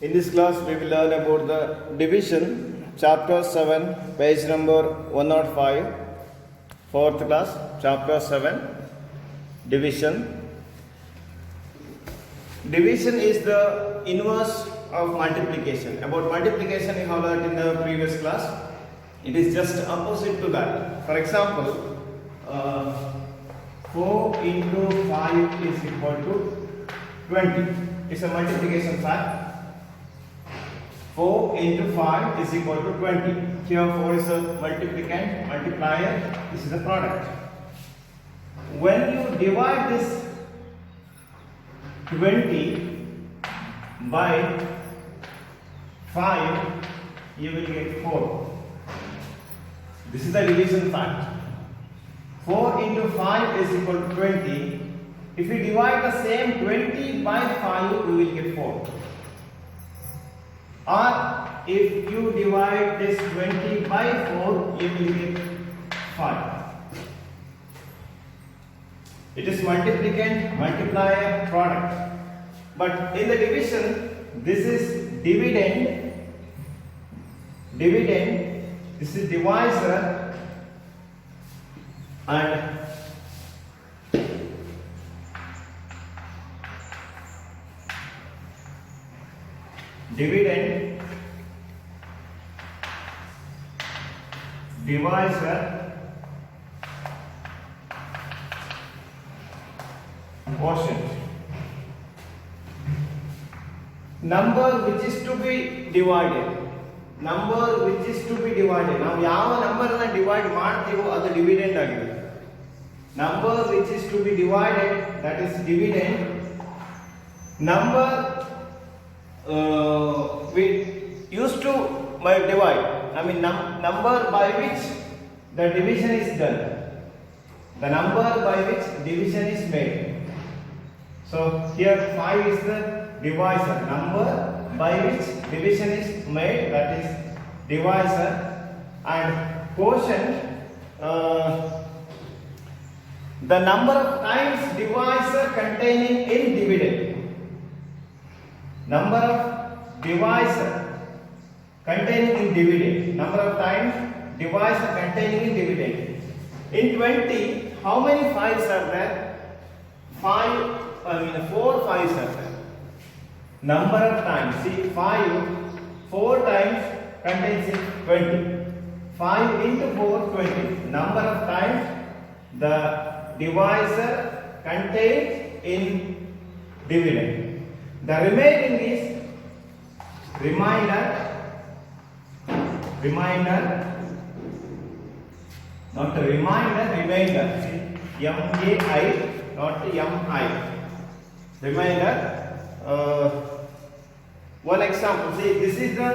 In this class, we will learn about the division, chapter 7, page number 105, fourth class, chapter 7, division. Division is the inverse of multiplication. About multiplication, you have learned in the previous class. It is just opposite to that. For example, 4 into 5 is equal to 20. It's a multiplication fact. 4 into 5 is equal to 20. Here 4 is a multiplicand, multiplier, this is the product. When you divide this 20 by 5, you will get 4. This is the division fact. 4 into 5 is equal to 20. If we divide the same 20 by 5, we will get 4. Or if you divide this 20 by 4, you will get 5. It is multiplicand, multiplier, product. But in the division, this is dividend, this is divisor, and dividend, divisor, quotient. Number which is to be divided. Number which is to be divided. Now, ಯಾವ number ಅನ್ನು divide ಮಾಡ್ತೀವೋ ಅದು dividend ಆಗಿದೆ. Number which is to be divided, that is dividend. Number we used to divide. I mean number by which the division is done. The number by which division is made. So here 5 is the divisor. Number by which division is made, that is divisor. And quotient, the number of times divisor containing in dividend. Number of divisor containing in dividend. Number of times divisor containing in dividend. In 20, how many 5s are there? 4 5s are there. Number of times, see 4 times contains in 20. 5 into 4, 20. Number of times the divisor contains in dividend. The remaining is remainder, not the remainder. See, M-A-I, not M-I. Remainder. One example. See, this is the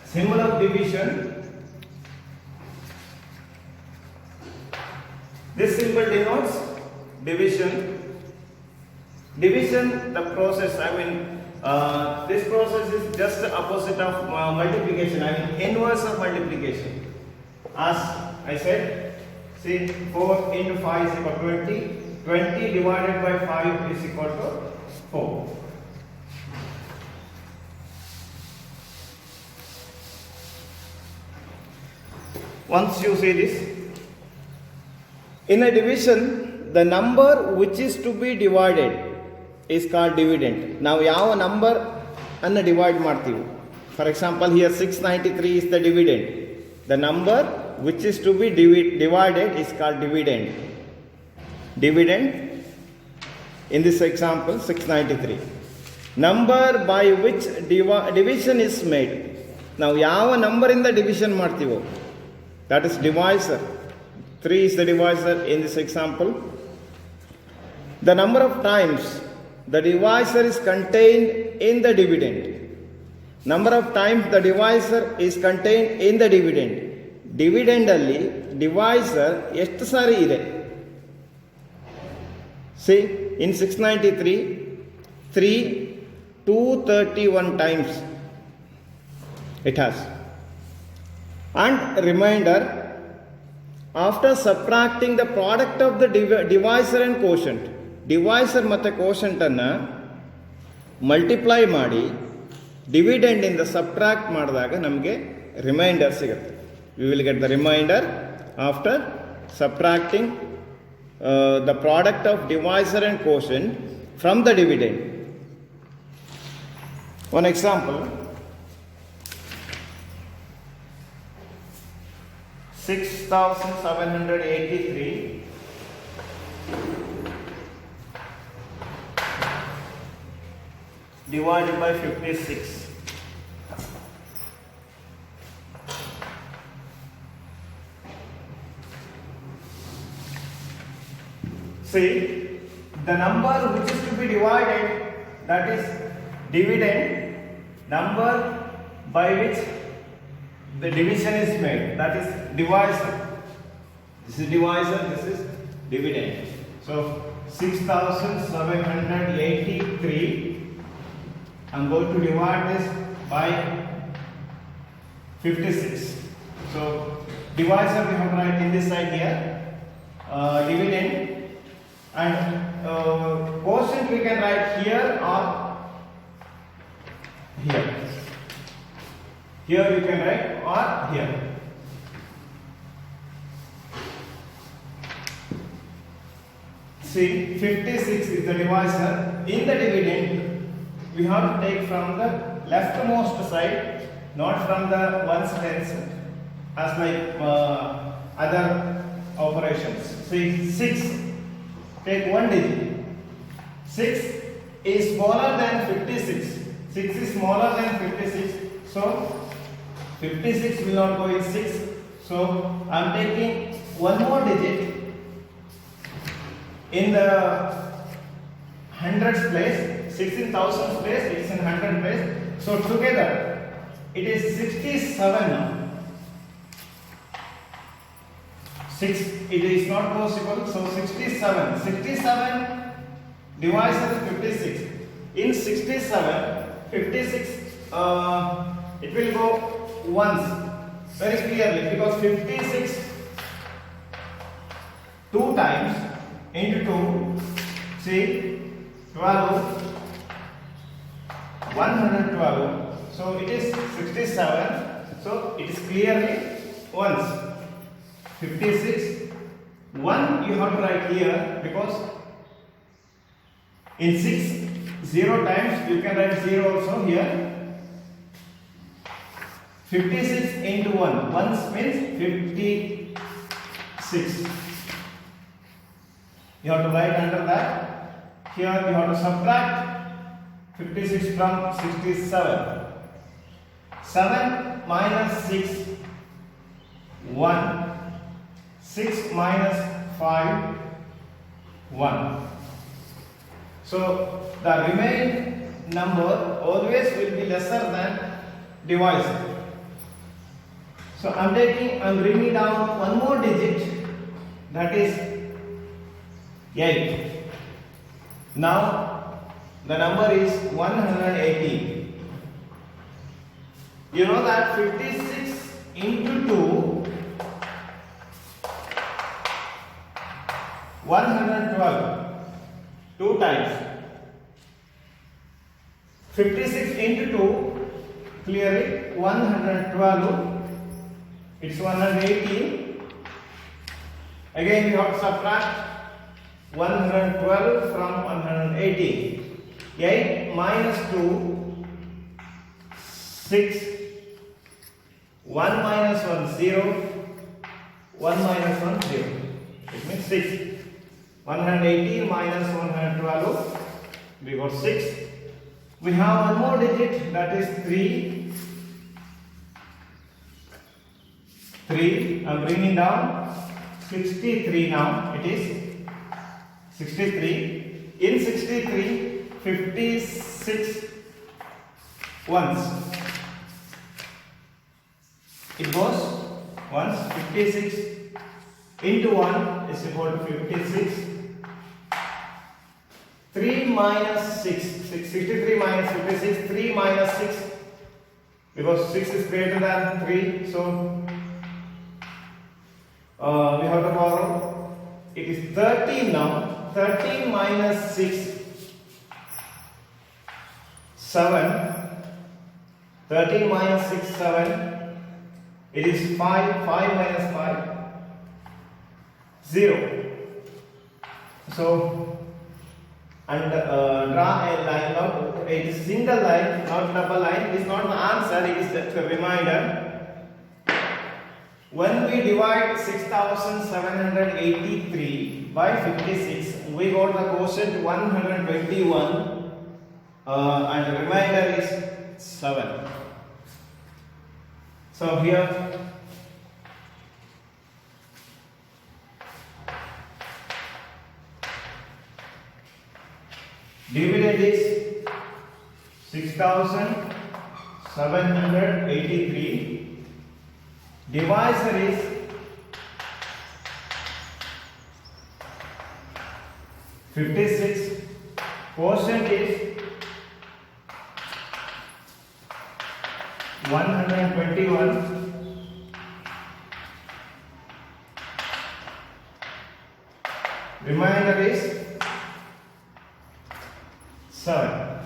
symbol of division. This symbol denotes division. Division, the process, this process is just the opposite of multiplication, inverse of multiplication. As I said, see 4 into 5 is equal to 20. 20 divided by 5 is equal to 4. Once you see this, in a division, the number which is to be divided is called dividend. Now, ಯಾವ number ಅನ್ನು divide ಮಾಡ್ತೀವಿ? For example, here 693 is the dividend. The number which is to be divided is called dividend. Dividend, in this example, 693. Number by which division is made. Now, ಯಾವ number ಇಂದ division ಮಾಡ್ತೀವೋ? That is divisor. 3 is the divisor in this example. The number of times the divisor is contained in the dividend. Number of times the divisor is contained in the dividend. Dividend ಅಲ್ಲಿ divisor ಎಷ್ಟು ಸಾರಿ ಇದೆ? See, in 693, 231 times it has. And remainder, after subtracting the product of the divisor and quotient, divisor ಮತ್ತು quotient ಅನ್ನು multiply ಮಾಡಿ ಡಿವಿಡೆಂಡಿಂದ subtract ಮಾಡಿದಾಗ ನಮಗೆ remainder ಸಿಗುತ್ತೆ. We will get the remainder after subtracting the product of divisor and quotient from the dividend. One example, 6,783 divided by 56. See, the number which is to be divided, that is dividend, number by which the division is made, that is divisor. This is divisor, this is dividend. So 6,783, I'm going to divide this by 56. So divisor we have to write in this side here, dividend, and quotient we can write here or here. Here you can write or here. See, 56 is the divisor. In the dividend, we have to take from the leftmost side, not from the ones tens, as like other operations. See, 6, take one digit. 6 is smaller than 56. 6 is smaller than 56. So 56 will not go in 6. So I am taking one more digit in the hundreds place. 6 in thousands place, it is in hundred place. So together it is 67 now. 6, it is not possible. So 67. 67 divisor is 56. In 67, 56 it will go once very clearly, because 56 2 times into 2, see, 12, 112, so it is 67, so it is clearly once. 56, 1 you have to write here, because in 6, 0 times you can write 0 also here. 56 into 1, once means 56. You have to write under that. Here you have to subtract 56 from 67. 7 minus 6, 1. 6 minus 5, 1. So the remaining number always will be lesser than divisor. So I am bringing down one more digit, that is 8. Now the number is 118. You know that 56 into 2, 112, 2 times. 56 into 2, clearly 112, it's 118. Again you have to subtract 112 from 118. 8 minus 2, 6. 1 minus 1, 0. 1 minus 1, 0. It means 6. 118 minus 112, we got 6. We have one more digit, that is 3. 3, I am bringing down 63 now, it is 63. In 63, 56 once. It goes once. 56 into 1 is equal to 56. 3 minus 6, 63 minus 56, 3 minus 6, because 6 is greater than 3, so we have to borrow. It is 13 now. 13 minus 6, 7. 13 minus 6, 7. It is 5. 5 minus 5, 0. So, and draw a line. Not it is single line, not double line. It is not the answer. It is just a reminder. When we divide 6783 by 56, we got the quotient 121, and the remainder is 7. So here dividend is 6783. Divisor is 56. Quotient is 121. Remainder is 7.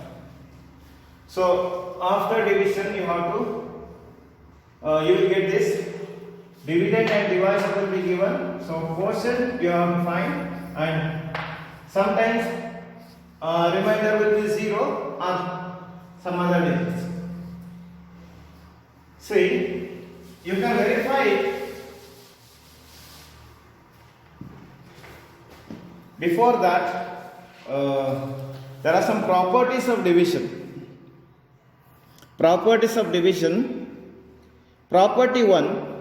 So after division you have to you will get this. Dividend and divisor will be given. So quotient you have to find, and sometimes remainder will be 0 or some other digits. See, you can verify it. Before that, there are some properties of division. Properties of division. Property 1.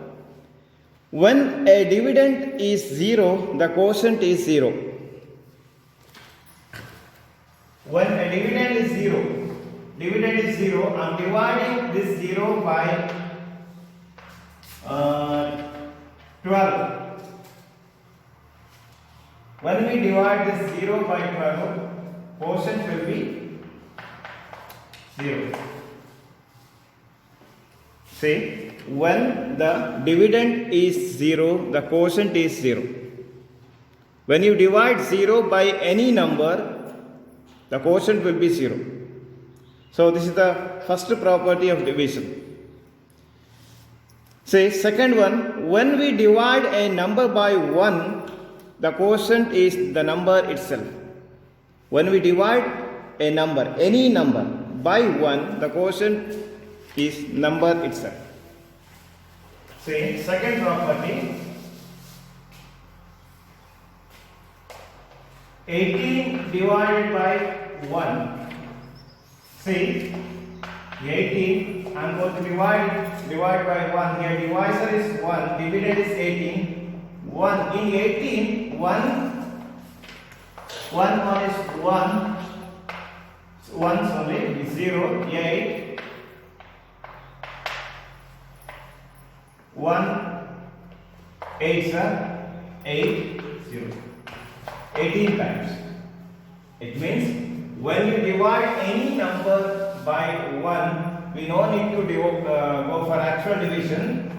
When a dividend is 0, the quotient is 0. When a dividend is 0, I am dividing this 0 by 12. When we divide this 0 by 12, quotient will be 0. See, when the dividend is 0, the quotient is 0. When you divide 0 by any number, the quotient will be 0. So this is the first property of division. Say, second one, when we divide a number by 1, the quotient is the number itself. When we divide a number, any number, by 1, the quotient is number itself. Say, second property, 18 divided by 1. See, 18, I am going to divide by 1. Here divisor is 1, dividend is 18. 1 in 18, 1 minus 1, 1 only, 0, 8, 1, 8 sir, 8, 0, 18 times. It means when you divide any number by 1, we no need to go for actual division.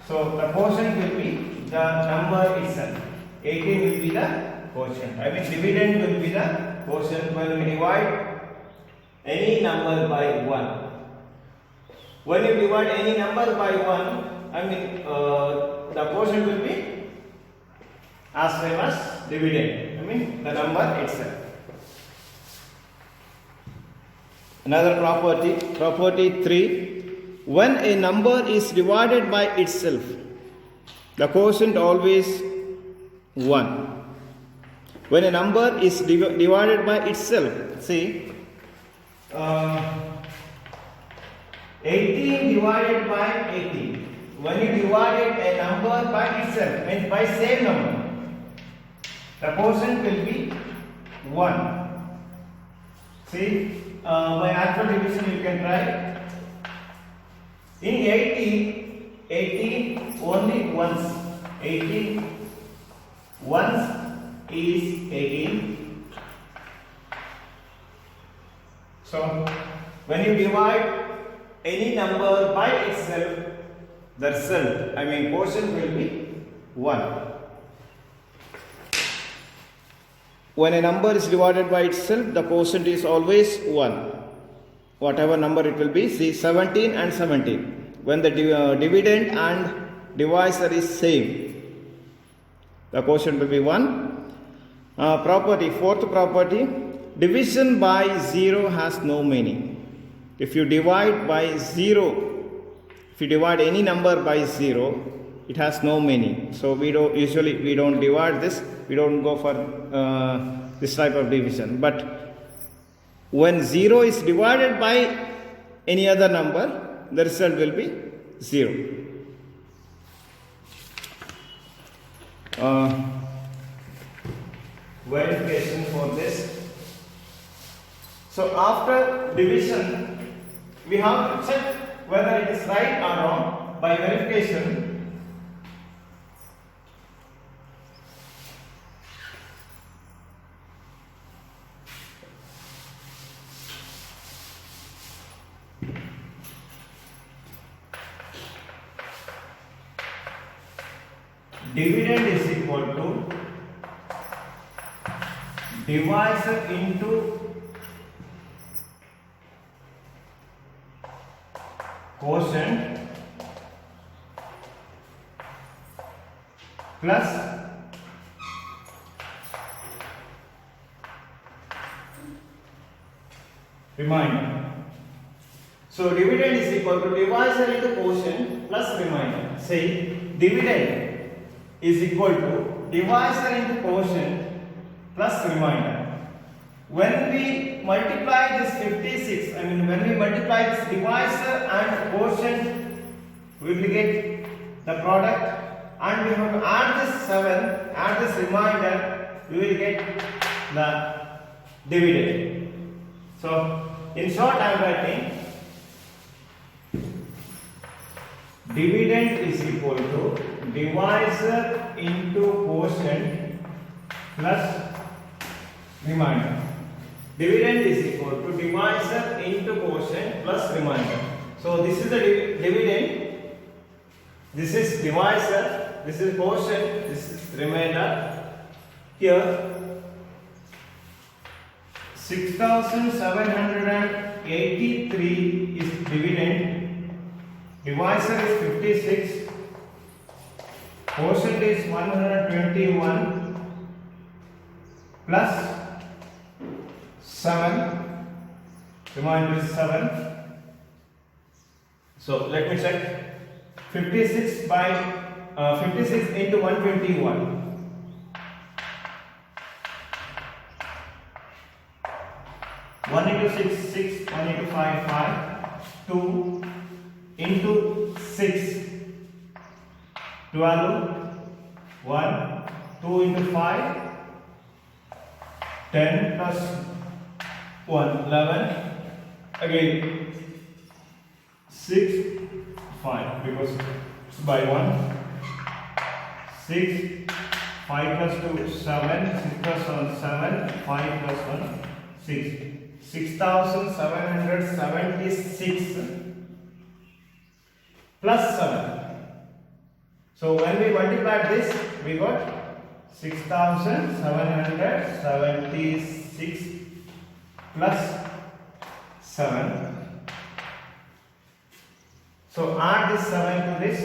So the quotient will be the number itself. 18 will be the quotient. I mean dividend will be the quotient when we divide any number by 1. When you divide any number by 1, I mean the quotient will be as same as dividend. I mean the number itself. Another property 3. When a number is divided by itself, the quotient always 1. When a number is divided by itself, see, 18 divided by 18. When you divide a number by itself, means by same number, the quotient will be 1. See, by actual division you can try. In 18 only once. 18 once is 18. So when you divide any number by itself, the result, I mean quotient will be 1. When a number is divided by itself, the quotient is always 1. whatever number it will be. See, 17 and 17. When the dividend and divisor is same, the quotient will be 1. Property, fourth property, division by 0 has no meaning. If you divide by 0, if you divide any number by 0, it has no meaning. So we don't divide this, we don't go for this type of division. But when 0 is divided by any other number, the result will be 0. Verification for this. So after division, we have to check whether it is right or wrong by verification. Dividend is equal to divisor into quotient plus remainder. So dividend is equal to divisor into quotient plus remainder. Say dividend is equal to divisor into quotient plus remainder. When we multiply this 56, when we multiply this divisor and quotient, we will get the product, and we have to add this 7, add this remainder, we will get the dividend. So in short, I am writing dividend is equal to divisor into quotient plus remainder. Dividend is equal to divisor into quotient plus remainder. So this is the dividend, this is divisor, this is quotient, this is remainder. Here 6783 is dividend, divisor is 56, quotient is 121 plus 7, remainder is 7. So let me check. 56 into 121. 1 into 6, 6, 1 into 5, 5, 2 into 6, 12, 1, 2 into 5, 10 plus 1, 11, again 6, 5, because it's by 1, 6, 5 plus 2, 7, 6 plus 1, 7, 5 plus 1, 6, 6776 plus 7. So when we multiply this, we got 6776 plus 7. So add this 7 to this,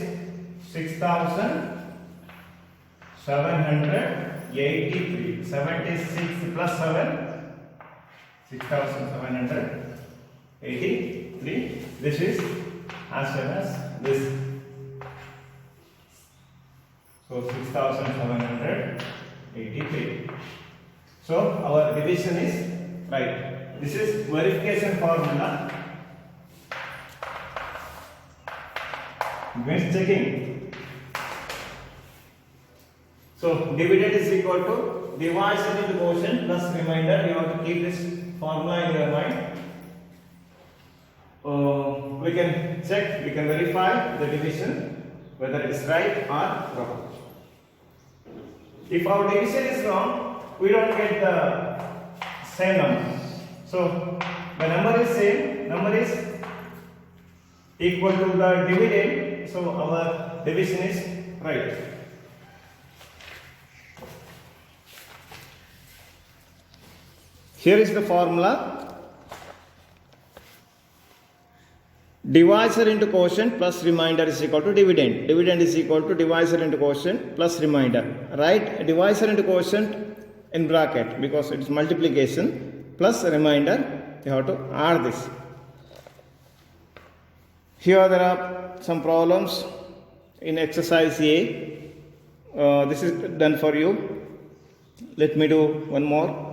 6783. 76 plus 7, 6783. This is as well as this. So 6783. So our division is right. This is verification formula. Means checking. So dividend is equal to divisor into quotient plus remainder. You have to keep this formula in your mind. We can check, we can verify the division whether it is right or wrong. If our division is wrong, we don't get the same number. So the number is same, number is equal to the dividend, so our division is right. Here is the formula. divisor into quotient plus remainder is equal to dividend. Dividend is equal to divisor into quotient plus remainder. Write divisor into quotient in bracket because it is multiplication plus remainder. You have to add this. Here there are some problems in exercise A. This is done for you. Let me do one more.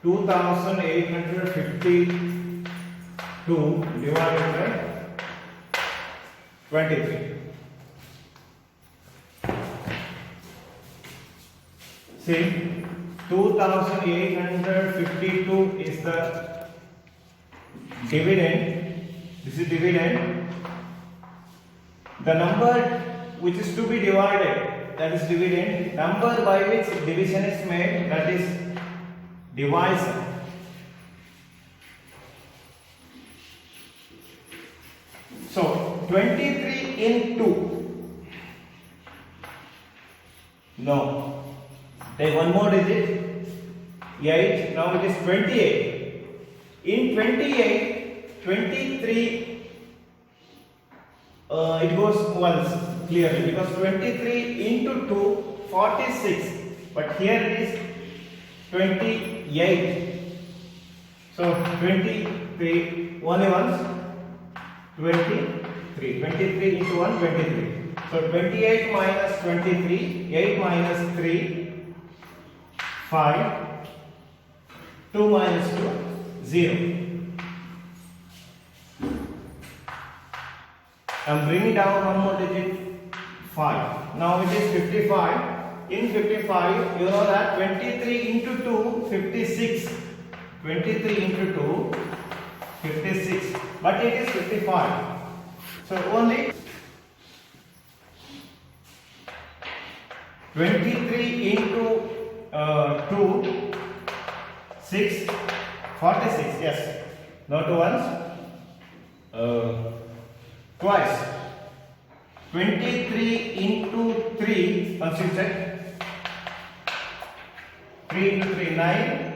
Two 2,852 divided by 23. See, 2,852 is the dividend. This is dividend. The number which is to be divided, that is dividend. Number by which division is made, that is divisor. So 23 into, no, take one more digit, 8, now it is 28. In 28, 23, it goes once clearly because 23 into 2, 46, but here it is 28. So 23 only once, 23. 23 into 1, 23. So 28 minus 23, 8 minus 3, 5, 2 minus 2, 0. I'm bringing down one more digit, 5. Now it is 55. In 55, you know that 23 into 2, 56. 23 into 2, 56. But it is 55. So only 23 into 2, 6, 46. Yes. Not once, twice. 23 into 3, once you check. 3 into 3, 9.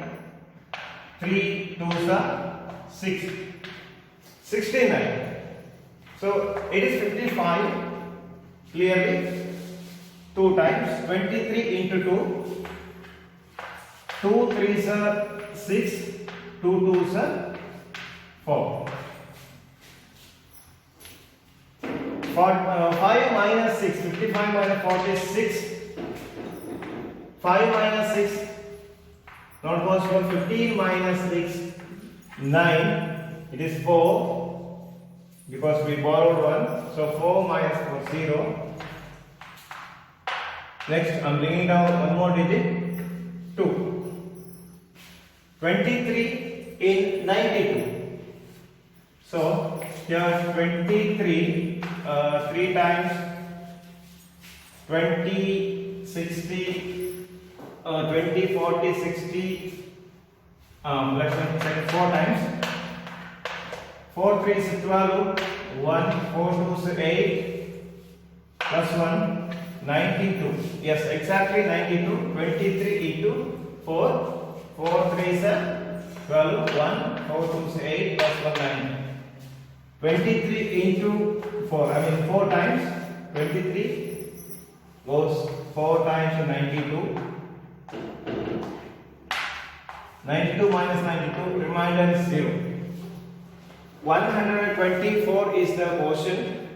3 2s are 6. 69. So it is 55. Clearly. 2 times. 23 into 2. 2 3s are 6. 2 2s are 4. 5 minus 6. 55 minus 46. 5 minus 6. Not possible. 15 minus 6, 9. It is 4 because we borrowed 1. So 4 minus 4, 0. Next, I am bringing down one more digit, 2. 23 in 92. So here 23, 3 times 20, 60. 20, 40, 60, let's say 4 times. 4 3 is 12, 1, 4 2 is 8, plus 1, 92. Yes, exactly 92. 23 into 4, 4 3 is 12, 1, 4 2 is 8, plus 1, 9. 23 into 4, I mean 4 times, 23 goes 4 times to 92. 92 minus 92, remainder is 0. 124 is the quotient,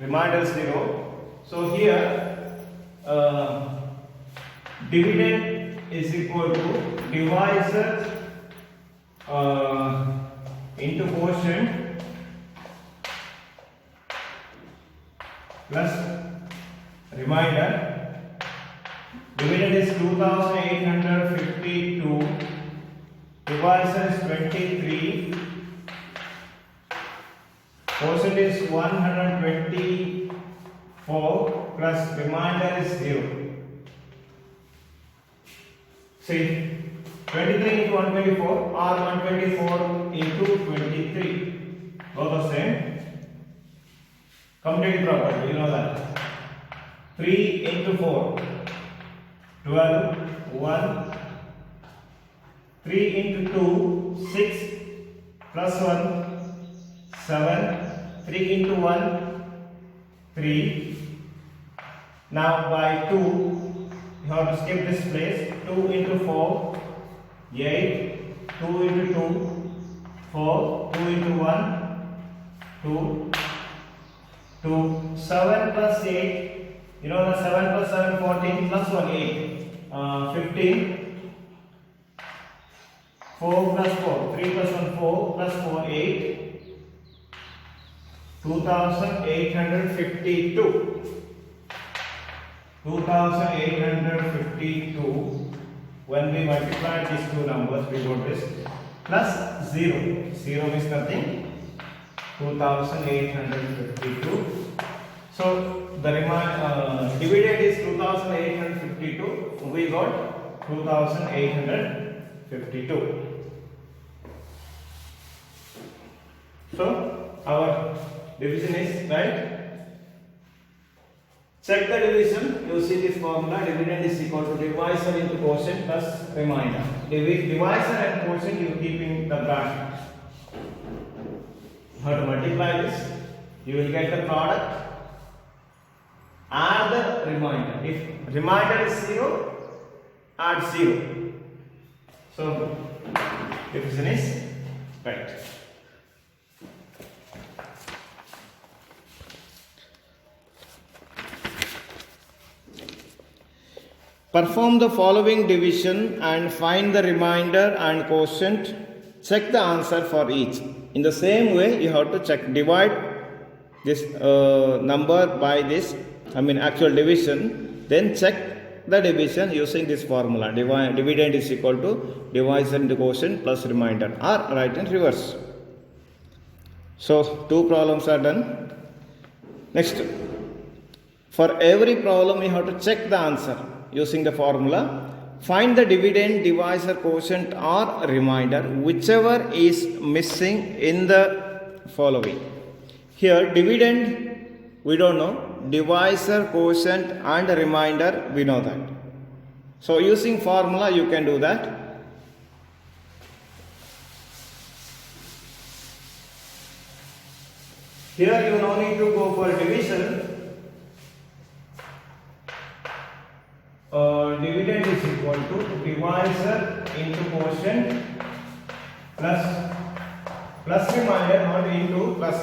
remainder is 0. So here dividend is equal to divisor into quotient plus remainder. Dividend is 2,852, divisor is 23, quotient is 124 plus remainder is 0. See, 23 into 124 or 124 into 23. both the same. Commutative property, you know that. 3 into 4, 12, 1. 3 into 2, 6, plus 1, 7. 3 into 1, 3. Now by 2, you have to skip this place. 2 into 4, 8. 2 into 2, 4. 2 into 1, 2. 2. 7 plus 8. You know the 7 plus 7, 14, plus 1, 8. 15. 4 plus 4. 3 plus 1, 4, plus 4, 8. 2852. 2852. When we multiply these two numbers, we got this plus 0. 0 is nothing. 2852. So the dividend is 2852. We got 2852. So our division is right. Check the division. You see this formula. Dividend is equal to divisor into quotient plus remainder. Divisor and quotient you keep in the bracket. You have to multiply this. You will get the product. Add the remainder. If remainder is 0, add 0. So division is right. Perform the following division and find the remainder and quotient. Check the answer for each. In the same way, you have to check. Divide this number by this, actual division. Then check the division using this formula. Dividend is equal to divisor into quotient plus remainder, or right in reverse. So, two problems are done. Next, for every problem, you have to check the answer. Using the formula, find the dividend, divisor, quotient or remainder, whichever is missing in the following. Here dividend we don't know, divisor, quotient and remainder we know that. So using formula you can do that. Here you no need to go for division. Dividend is equal to divisor into quotient plus remainder, not into plus.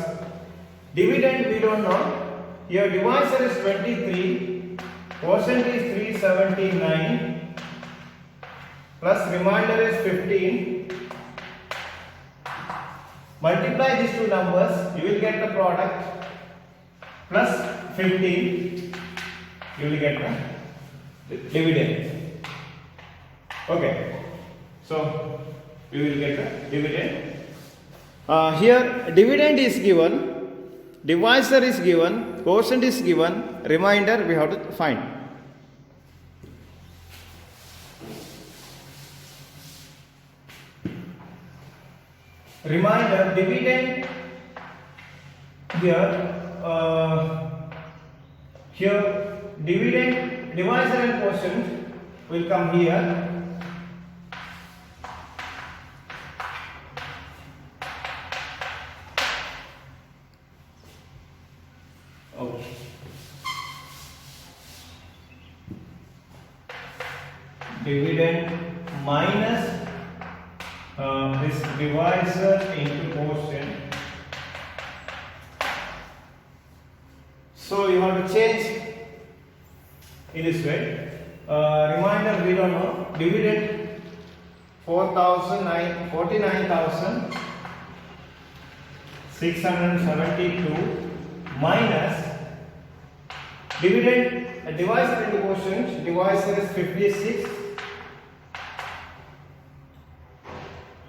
Dividend we don't know. Here divisor is 23, quotient is 379, plus remainder is 15. Multiply these two numbers, you will get the product plus 15. You will get the dividend. Okay, so we will get the dividend. Here dividend is given, divisor is given, quotient is given, remainder we have to find. Remainder, dividend here dividend, divisor and quotient will come here. Okay. Dividend minus this divisor into quotient. So you have to change in this way. Remainder we don't know. Dividend 49,672 minus dividend, divisor into quotient. Divisor is 56.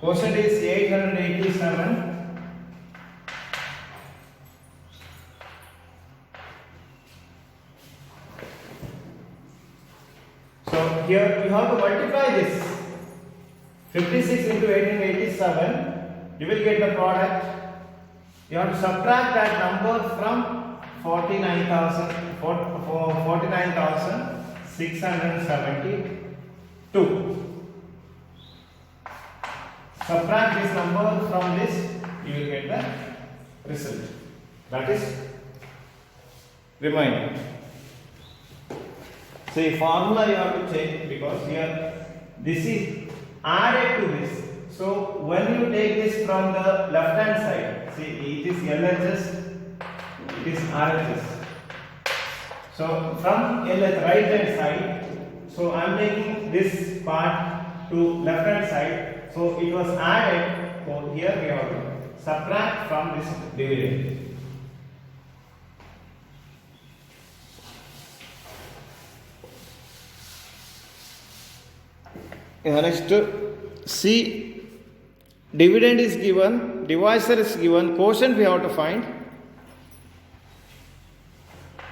Quotient is 887. So here you have to multiply this. 56 into 1887. You will get the product You have to subtract that number from 49,672. Subtract this number from this, you will get the result. That is remainder. See, formula you have to change because here this is added to this. So when you take this from the left hand side, see it is LHS, it is RHS. So from LHS right hand side, so I am taking this part to left hand side. So it was added. So here we have to subtract from this dividend. Next, C, dividend is given, divisor is given, quotient we have to find.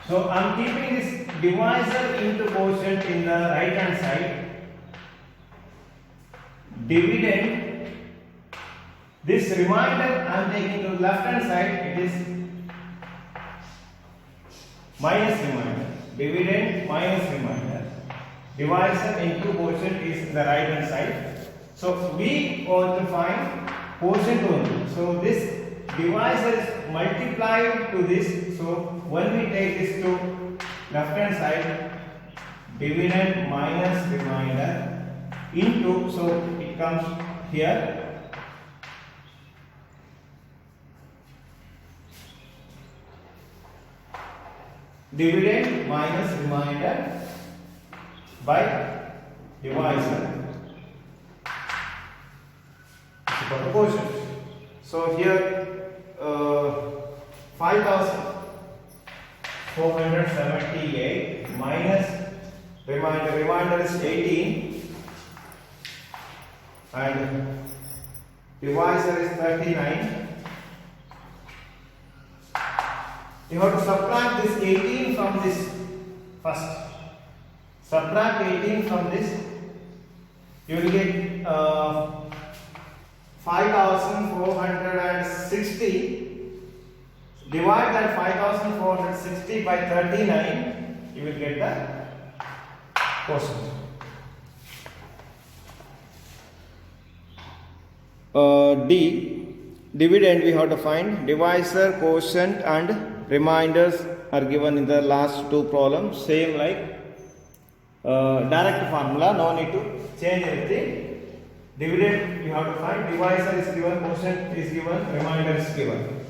So I am keeping this divisor into quotient in the right hand side. Dividend, this remainder I am taking to left hand side, it is minus remainder. Dividend minus remainder. Divisor into quotient is the right hand side. So we want to find quotient only. So this divisor is multiplied to this. So when we take this to left hand side, dividend minus remainder into, so it comes here. Dividend minus remainder by divisor is equal to quotient. So here 5,478 minus remainder is 18 and divisor is 39. You have to subtract this 18 from this first. Subtract 18 from this, you will get 5,460. Divide that 5,460 by 39, you will get the quotient. D, dividend we have to find. Divisor, quotient and remainders are given in the last two problems. Same like direct formula, no need to change anything. Dividend you have to find, divisor is given, quotient is given, remainder is given.